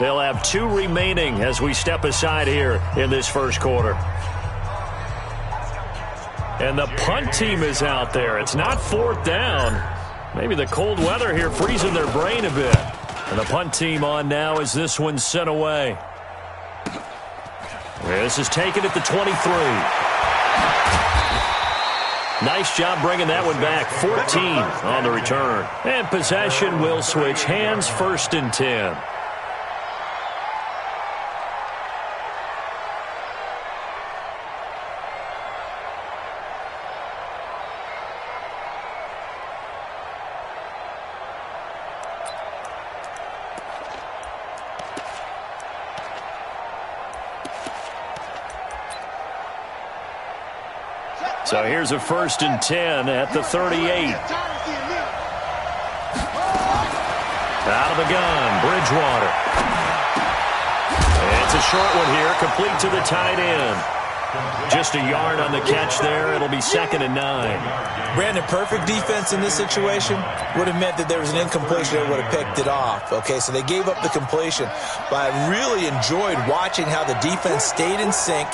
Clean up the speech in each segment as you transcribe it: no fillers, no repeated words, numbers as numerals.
They'll have 2 remaining as we step aside here in this first quarter. And the punt team is out there. It's not 4th down. Maybe the cold weather here freezing their brain a bit. And the punt team on now as this one's sent away. This is taken at the 23. Nice job bringing that one back. 14 on the return. And possession will switch hands, 1st and 10. So here's a 1st and 10 at the 38. Out of the gun, Bridgewater. It's a short one here, complete to the tight end. Just a yard on the catch there. It'll be 2nd and 9. Brandon, perfect defense in this situation would have meant that there was an incompletion that would have picked it off. Okay, so they gave up the completion. But I really enjoyed watching how the defense stayed in sync,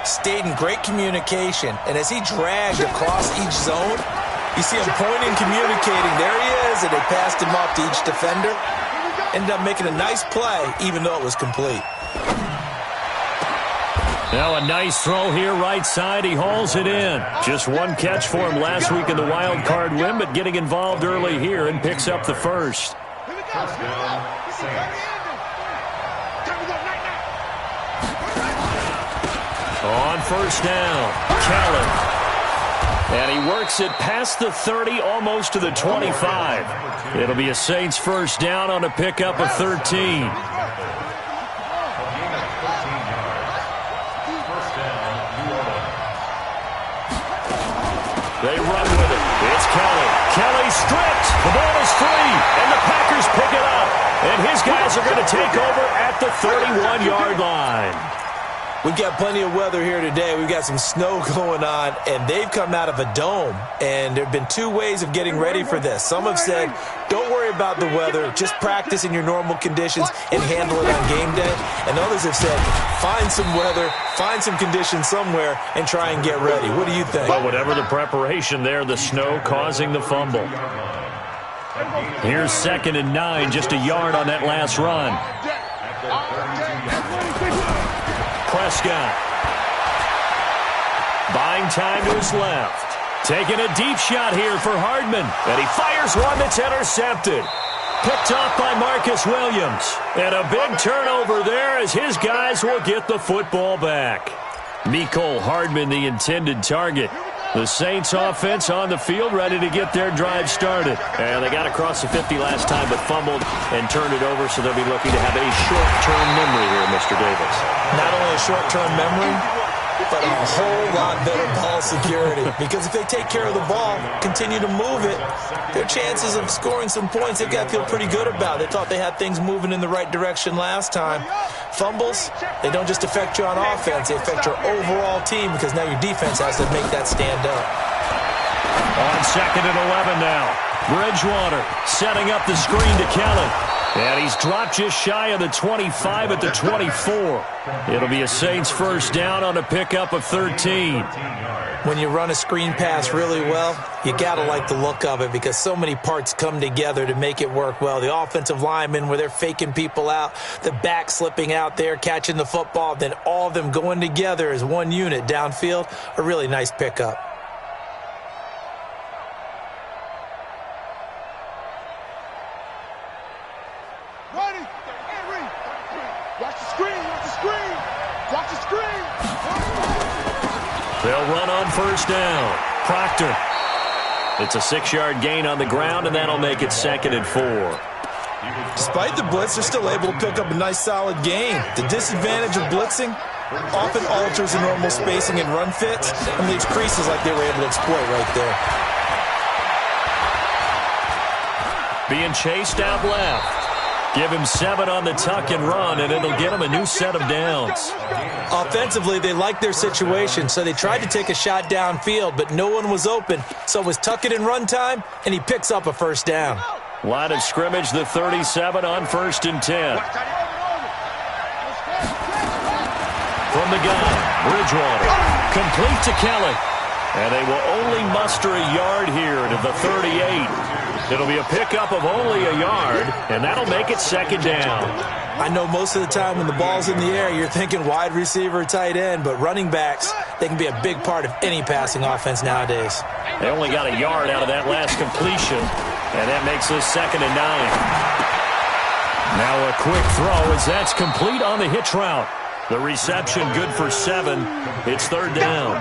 stayed in great communication, and as he dragged across each zone, you see him pointing, communicating. There he is, and they passed him off to each defender. Ended up making a nice play, even though it was complete. Now a nice throw here, right side. He hauls it in. Just 1 catch for him last week in the wild card win, but getting involved early here and picks up the first. On 1st down, Kelly. And he works it past the 30, almost to the 25. It'll be a Saints 1st down on a pickup of 13. They run with it. It's Kelly. Kelly stripped. The ball is free, and the Packers pick it up. And his guys are going to take over at the 31-yard line. We've got plenty of weather here today. We've got some snow going on, and they've come out of a dome. And there have been 2 ways of getting ready for this. Some have said, don't worry about the weather. Just practice in your normal conditions and handle it on game day. And others have said, find some weather, find some conditions somewhere, and try and get ready. What do you think? Well, whatever the preparation there, the snow causing the fumble. Here's 2nd and 9, just a yard on that last run. Prescott. Buying time to his left. Taking a deep shot here for Hardman. And he fires one that's intercepted. Picked off by Marcus Williams. And a big turnover there as his guys will get the football back. Mecole Hardman, the intended target. The Saints offense on the field, ready to get their drive started. And they got across the 50 last time, but fumbled and turned it over, so they'll be looking to have a short-term memory here, Mr. Davis. Not only a short-term memory, but a whole lot better ball security. Because if they take care of the ball, continue to move it, their chances of scoring some points, they've got to feel pretty good about. They thought they had things moving in the right direction last time. Fumbles, they don't just affect you on offense, they affect your overall team because now your defense has to make that stand up. On 2nd and 11 now. Bridgewater setting up the screen to Kelly. And he's dropped just shy of the 25 at the 24. It'll be a Saints 1st down on a pickup of 13. When you run a screen pass really well, you got to like the look of it because so many parts come together to make it work well. The offensive linemen, where they're faking people out, the back slipping out there, catching the football, then all of them going together as one unit downfield, a really nice pickup. They'll run on 1st down. Proctor. It's a 6-yard gain on the ground, and that'll make it 2nd and 4. Despite the blitz, they're still able to pick up a nice, solid gain. The disadvantage of blitzing often alters the normal spacing and run fits and leaves creases like they were able to exploit right there. Being chased out left. Give him 7 on the tuck and run, and it'll get him a new set of downs. Offensively, they liked their situation, so they tried to take a shot downfield, but no one was open. So it was tuck it and run time, and he picks up a 1st down. Line of scrimmage, the 37 on 1st and 10. From the gun, Bridgewater. Complete to Kelly. And they will only muster a yard here to the 38. It'll be a pickup of only a yard, and that'll make it second down. I know most of the time when the ball's in the air, you're thinking wide receiver, tight end, but running backs, they can be a big part of any passing offense nowadays. They only got a yard out of that last completion, and that makes this 2nd and 9. Now a quick throw as that's complete on the hitch route. The reception good for 7. It's 3rd down.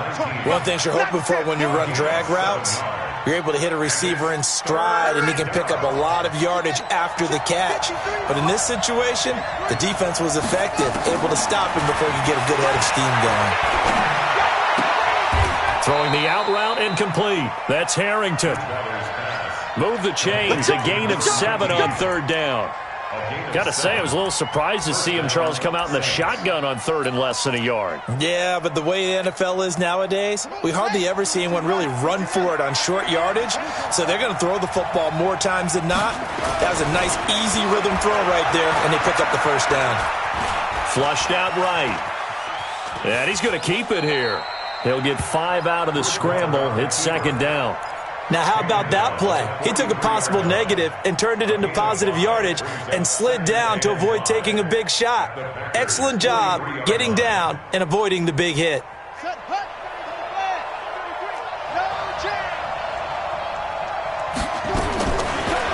One thing you're hoping for when you run drag routes, you're able to hit a receiver in stride, and he can pick up a lot of yardage after the catch. But in this situation, the defense was effective, able to stop him before he could get a good head of steam going. Throwing the out route incomplete. That's Harrington. Move the chains, a gain of 7 on 3rd down. Got to say, I was a little surprised to see him, Charles, come out in the shotgun on 3rd and less than a yard. Yeah, but the way the NFL is nowadays, we hardly ever see anyone really run for it on short yardage, so they're going to throw the football more times than not. That was a nice, easy rhythm throw right there, and they pick up the 1st down. Flushed out right. And he's going to keep it here. He'll get 5 out of the scramble. It's 2nd down. Now, how about that play? He took a possible negative and turned it into positive yardage and slid down to avoid taking a big shot. Excellent job getting down and avoiding the big hit.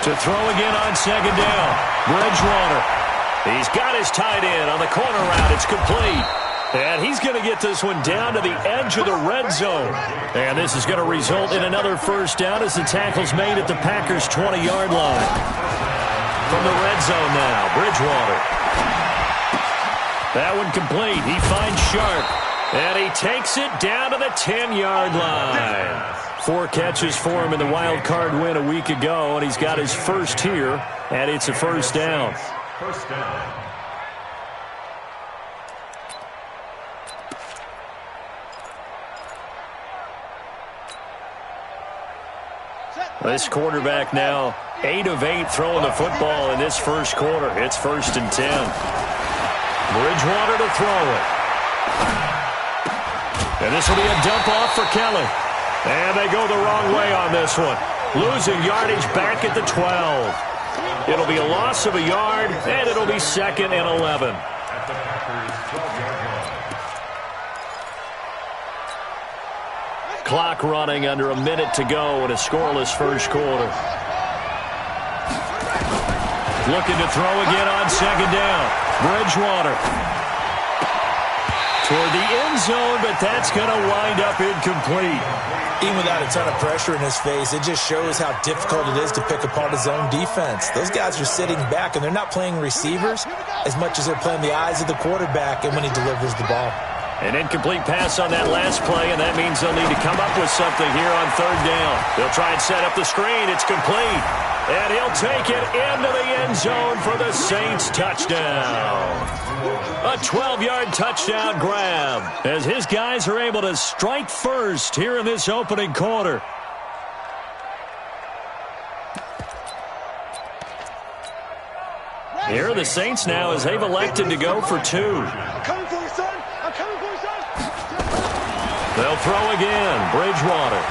To throw again on 2nd down. Bridgewater. He's got his tight end on the corner route. It's complete. And he's going to get this one down to the edge of the red zone. And this is going to result in another 1st down as the tackle's made at the Packers' 20-yard line. From the red zone now, Bridgewater. That one complete. He finds Sharp. And he takes it down to the 10-yard line. 4 catches for him in the wild card win a week ago, and he's got his first here, and it's a 1st down. First down. This quarterback now 8 of 8 throwing the football in this 1st quarter. It's 1st and 10. Bridgewater to throw it. And this will be a dump off for Kelly. And they go the wrong way on this one. Losing yardage back at the 12. It'll be a loss of a yard, and it'll be 2nd and 11. At the Packers' 12-yard line. Clock running under a minute to go in a scoreless 1st quarter. Looking to throw again on 2nd down. Bridgewater. Toward the end zone, but that's going to wind up incomplete. Even without a ton of pressure in his face, it just shows how difficult it is to pick apart his own defense. Those guys are sitting back, and they're not playing receivers as much as they're playing the eyes of the quarterback and when he delivers the ball. An incomplete pass on that last play, and that means they'll need to come up with something here on 3rd down. They'll try and set up the screen. It's complete. And he'll take it into the end zone for the Saints touchdown. A 12-yard touchdown grab as his guys are able to strike first here in this opening quarter. Here are the Saints now as they've elected to go for 2. They'll throw again. Bridgewater.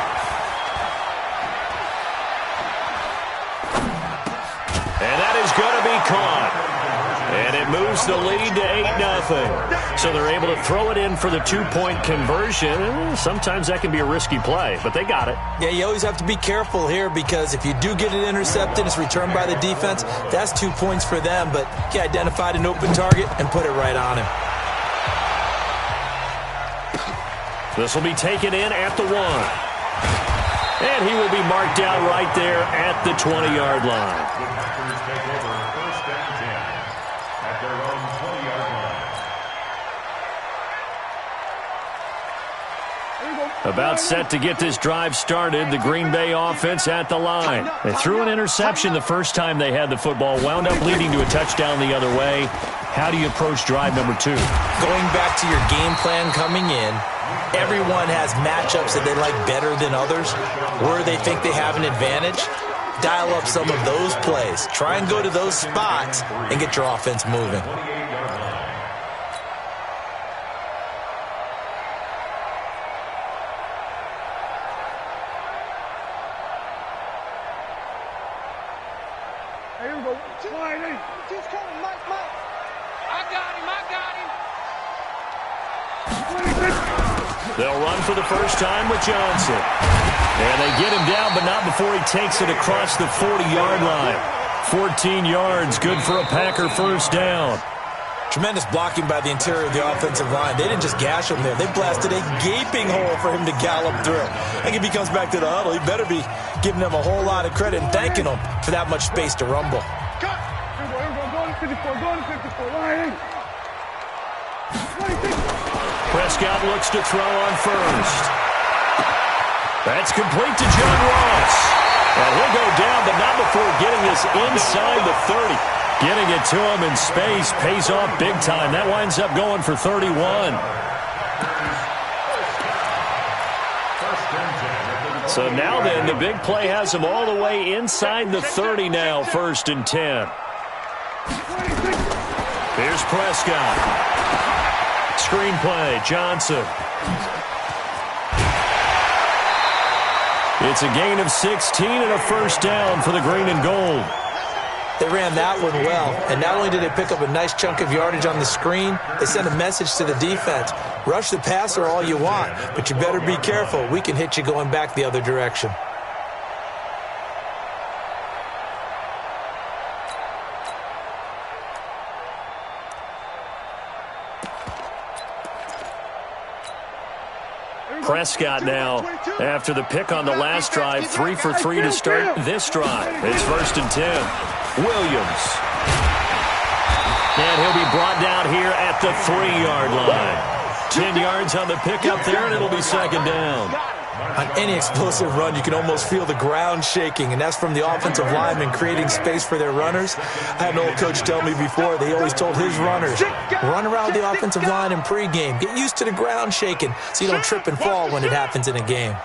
And that is going to be caught. And it moves the lead to 8-0. So they're able to throw it in for the 2-point conversion. Sometimes that can be a risky play, but they got it. Yeah, you always have to be careful here because if you do get it intercepted, it's returned by the defense, that's 2 points for them. But he identified an open target and put it right on him. This will be taken in at the 1. And he will be marked down right there at the 20-yard line. The Packers take over 1st and 10 at their own 20-yard line. About set to get this drive started, the Green Bay offense at the line. They threw an interception the first time they had the football, wound up leading to a touchdown the other way. How do you approach drive number 2? Going back to your game plan coming in, everyone has matchups that they like better than others, where they think they have an advantage. Dial up some of those plays. Try and go to those spots and get your offense moving. They'll run for the first time with Johnson. And they get him down, but not before he takes it across the 40-yard line. 14 yards, good for a Packer first down. Tremendous blocking by the interior of the offensive line. They didn't just gash him there. They blasted a gaping hole for him to gallop through. I think if he comes back to the huddle, he better be giving them a whole lot of credit and thanking them for that much space to rumble. Prescott looks to throw on first. That's complete to John Ross. And he'll go down, but not before getting this inside the 30. Getting it to him in space pays off big time. That winds up going for 31. So now then, the big play has him all the way inside the 30 now, 1st and 10. Here's Prescott. Screenplay, Johnson. It's a gain of 16 and a first down for the green and gold. They ran that one well, and not only did they pick up a nice chunk of yardage on the screen, they sent a message to the defense. Rush the passer all you want, but you better be careful. We can hit you going back the other direction. Prescott now, after the pick on the last drive, 3 for 3 to start this drive. It's 1st and 10. Williams. And he'll be brought down here at the 3-yard line. 10 yards on the pickup there, and it'll be 2nd down. On any explosive run, you can almost feel the ground shaking, and that's from the offensive linemen creating space for their runners. I had an old coach tell me before, they always told his runners, run around the offensive line in pregame. Get used to the ground shaking so you don't trip and fall when it happens in a game.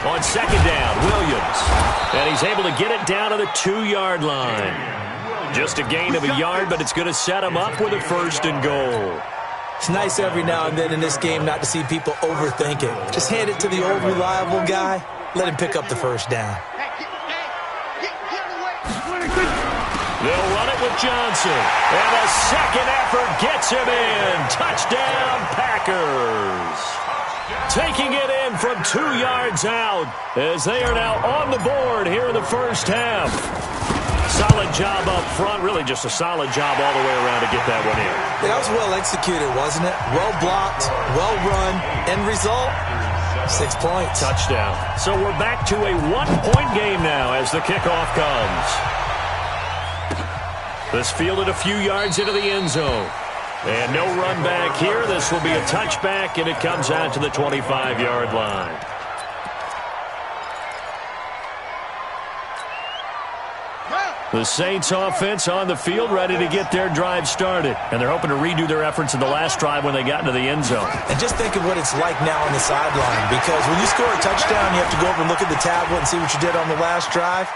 On 2nd down, Williams. And he's able to get it down to the 2-yard line. Just a gain of a yard, but it's going to set him up with a 1st and goal. It's nice every now and then in this game not to see people overthink it. Just hand it to the old reliable guy. Let him pick up the first down. They'll run it with Johnson. And a second effort gets him in. Touchdown, Packers. Taking it in from 2 yards out as they are now on the board here in the first half. Solid job up front, really just a solid job all the way around to get that one in. Yeah, that was well executed, wasn't it? Well blocked, well run. End result, 6 points. Touchdown. So we're back to a 1-point game now as the kickoff comes. This fielded a few yards into the end zone. And no run back here. This will be a touchback, and it comes out to the 25-yard line. The Saints offense on the field, ready to get their drive started. And they're hoping to redo their efforts in the last drive when they got into the end zone. And just think of what it's like now on the sideline, because when you score a touchdown, you have to go over and look at the tablet and see what you did on the last drive.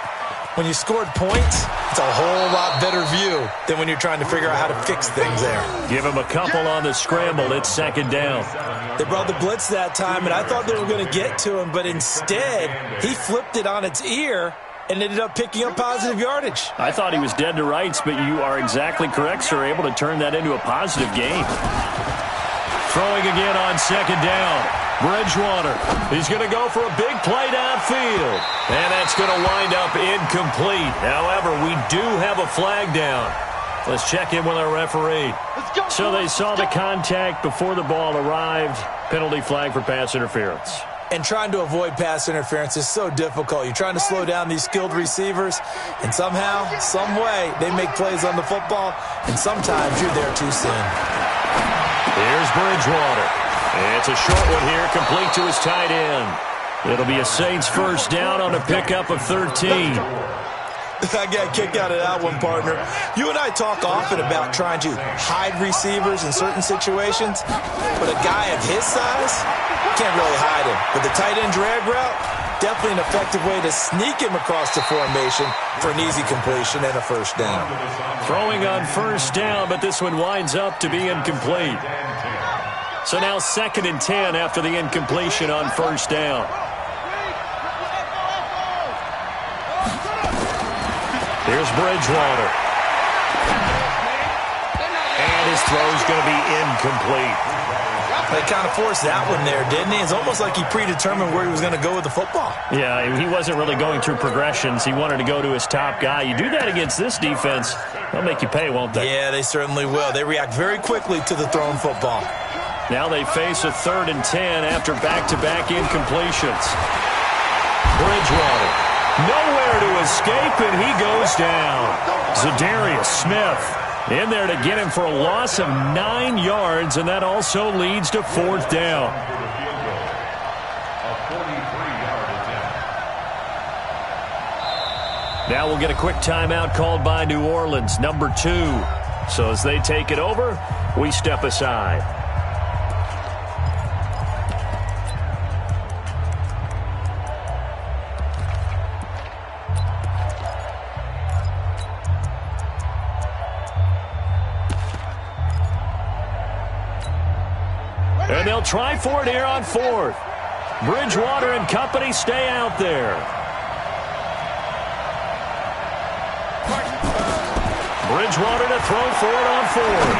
When you scored points, it's a whole lot better view than when you're trying to figure out how to fix things there. Give him a couple on the scramble. It's 2nd down. They brought the blitz that time, and I thought they were going to get to him, but instead, he flipped it on its ear and ended up picking up positive yardage. I thought he was dead to rights, but you are exactly correct, sir. Able to turn that into a positive gain. Throwing again on 2nd down. Bridgewater. He's going to go for a big play downfield. And that's going to wind up incomplete. However, we do have a flag down. Let's check in with our referee. So they saw the contact before the ball arrived. Penalty flag for pass interference. And trying to avoid pass interference is so difficult. You're trying to slow down these skilled receivers, and somehow, some way, they make plays on the football, and sometimes you're there too soon. Here's Bridgewater. It's a short one here, complete to his tight end. It'll be a Saints first down on a pickup of 13. I got kicked out of that one, partner. You and I talk often about trying to hide receivers in certain situations, but a guy of his size can't really hide him. But the tight end drag route, definitely an effective way to sneak him across the formation for an easy completion and a first down. Throwing on first down, but this one winds up to be incomplete. So now 2nd and 10 after the incompletion on first down. Here's Bridgewater. And his throw's going to be incomplete. They kind of forced that one there, didn't he? It's almost like he predetermined where he was going to go with the football. Yeah, he wasn't really going through progressions. He wanted to go to his top guy. You do that against this defense, they'll make you pay, won't they? Yeah, they certainly will. They react very quickly to the thrown football. Now they face a 3rd and 10 after back-to-back incompletions. Bridgewater, nowhere to escape, and he goes down. Zadarius Smith in there to get him for a loss of 9 yards, and that also leads to 4th down. Now we'll get a quick timeout called by New Orleans, number 2. So as they take it over, we step aside. And they'll try for it here on 4th. Bridgewater and company stay out there. Bridgewater to throw for it on 4th.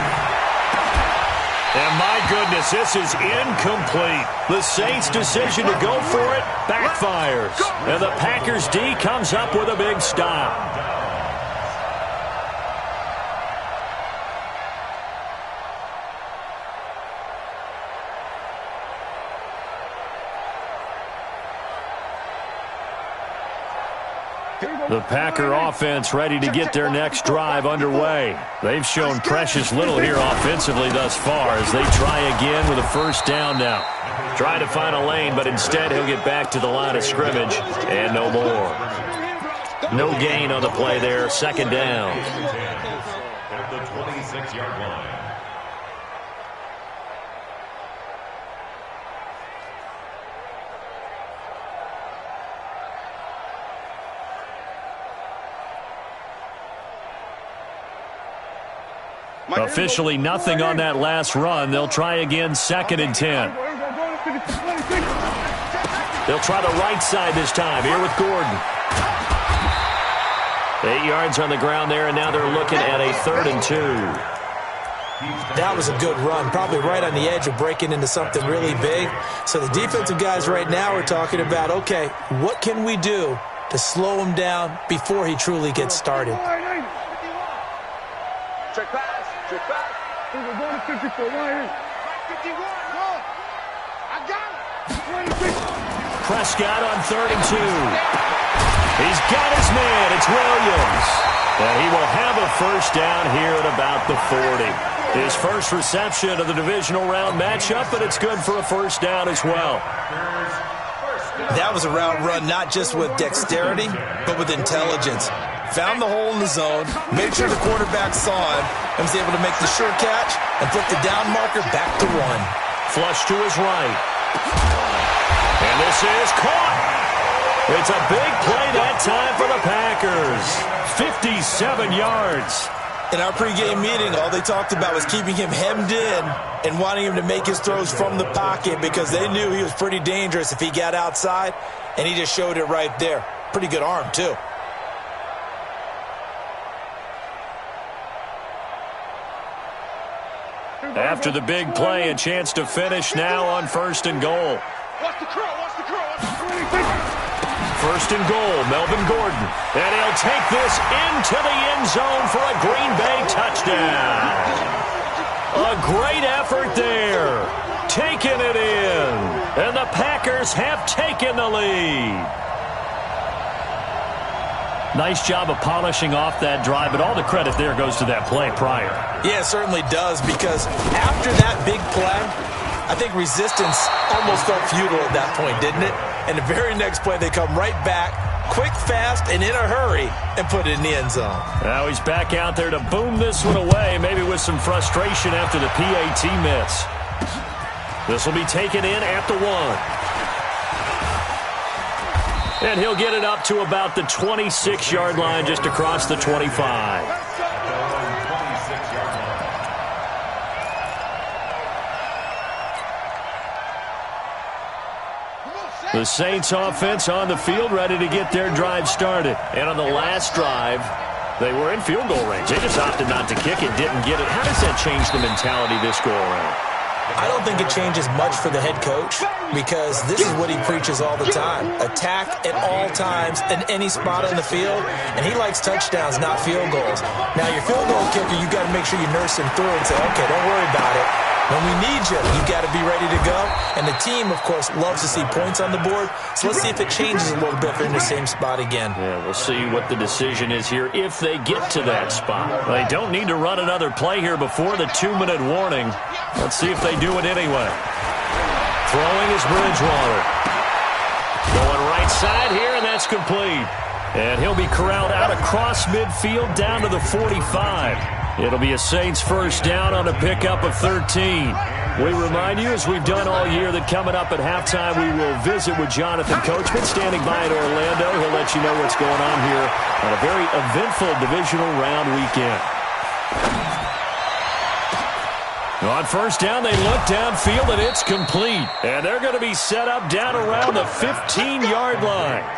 And my goodness, this is incomplete. The Saints' decision to go for it backfires. And the Packers' D comes up with a big stop. The Packer offense ready to get their next drive underway. They've shown precious little here offensively thus far as they try again with a 1st down now. Trying to find a lane, but instead he'll get back to the line of scrimmage and no more. No gain on the play there, 2nd down. At the 26-yard line. Officially nothing on that last run. They'll try again, 2nd and 10. They'll try the right side this time, here with Gordon. 8 yards on the ground there, and now they're looking at a 3rd and 2. That was a good run, probably right on the edge of breaking into something really big. So the defensive guys right now are talking about, okay, what can we do to slow him down before he truly gets started? Check pass. Check pass. We're going to 54. 51. Go. I got it. Prescott on 3rd and 2. He's got his man. It's Williams. And he will have a 1st down here at about the 40. His first reception of the divisional round matchup, but it's good for a 1st down as well. That was a route run not just with dexterity, but with intelligence. Found the hole in the zone, made sure the quarterback saw him, and was able to make the sure catch and put the down marker back to 1. Flush to his right. And this is caught. It's a big play that time for the Packers. 57 yards. In our pregame meeting, all they talked about was keeping him hemmed in and wanting him to make his throws from the pocket because they knew he was pretty dangerous if he got outside, and he just showed it right there. Pretty good arm, too. After the big play, a chance to finish now on 1st and goal. Watch the curl. Watch the curl. 1st and goal, Melvin Gordon. And he'll take this into the end zone for a Green Bay touchdown. A great effort there. Taking it in. And the Packers have taken the lead. Nice job of polishing off that drive, but all the credit there goes to that play prior. Yeah, it certainly does, because after that big play, I think resistance almost felt futile at that point, didn't it? And the very next play, they come right back, quick, fast, and in a hurry, and put it in the end zone. Now he's back out there to boom this one away, maybe with some frustration after the PAT miss. This will be taken in at the 1. And he'll get it up to about the 26-yard line, just across the 25. The Saints offense on the field, ready to get their drive started. And on the last drive, they were in field goal range. They just opted not to kick it, didn't get it. How does that change the mentality this go-around? I don't think it changes much for the head coach because this is what he preaches all the time. Attack at all times in any spot on the field, and he likes touchdowns, not field goals. Now, your field goal kicker, you got to make sure you nurse him through and say, okay, don't worry about it. When we need you, you got to be ready to go. And the team, of course, loves to see points on the board. So let's see if it changes a little bit if they're in the same spot again. Yeah, we'll see what the decision is here if they get to that spot. They don't need to run another play here before the 2-minute warning. Let's see if they do it anyway. Throwing is Bridgewater. Going right side here, and that's complete. And he'll be corralled out across midfield down to the 45. It'll be a Saints first down on a pickup of 13. We remind you, as we've done all year, that coming up at halftime, we will visit with Jonathan Coachman standing by in Orlando. He'll let you know what's going on here on a very eventful divisional round weekend. On first down, they look downfield, and it's complete. And they're going to be set up down around the 15-yard line.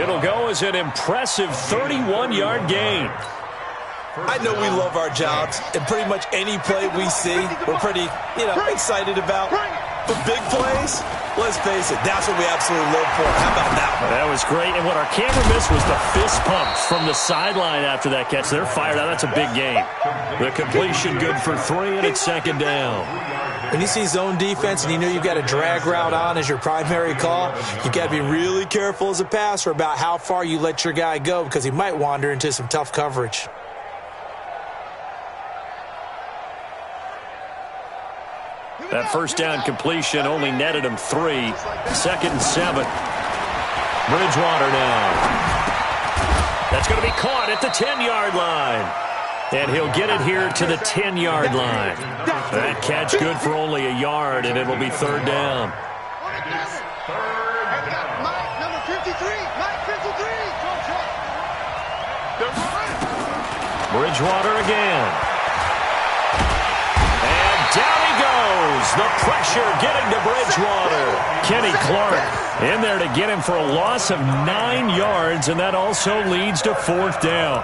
It'll go as an impressive 31-yard gain. I know we love our jobs, and pretty much any play we see, we're pretty, excited about. But big plays, let's face it, that's what we absolutely live for. How about that one? That was great, and what our camera missed was the fist pumps from the sideline after that catch. They're fired out. That's a big game. The completion good for 3, and it's second down. When you see zone defense and you know you've got a drag route on as your primary call, you've got to be really careful as a passer about how far you let your guy go because he might wander into some tough coverage. That first down completion only netted him 3. Second and 7. Bridgewater now. That's going to be caught at the 10-yard line. And he'll get it here to the 10-yard line. That catch good for only a yard, and it'll be third down. Number 53. Bridgewater again. Down he goes. The pressure getting to Bridgewater. Kenny Clark in there to get him for a loss of 9 yards, and that also leads to fourth down.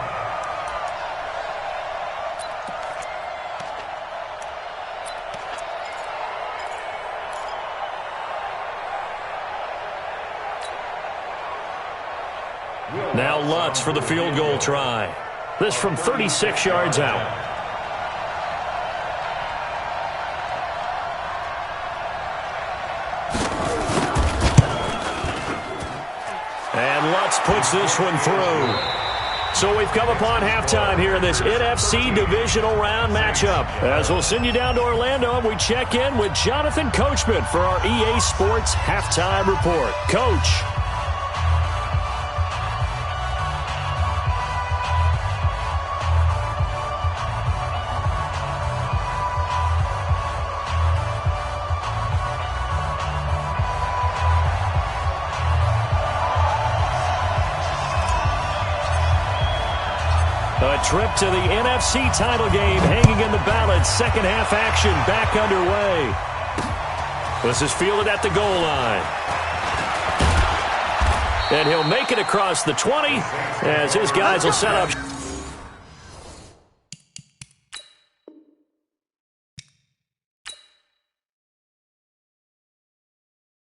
Now Lutz for the field goal try. This from 36 yards out. And Lutz puts this one through. So we've come upon halftime here in this NFC divisional round matchup. As we'll send you down to Orlando, and we check in with Jonathan Coachman for our EA Sports Halftime Report. Coach. A trip to the NFC title game hanging in the balance. Second half action back underway. This is fielded at the goal line. And he'll make it across the 20 as his guys will set up.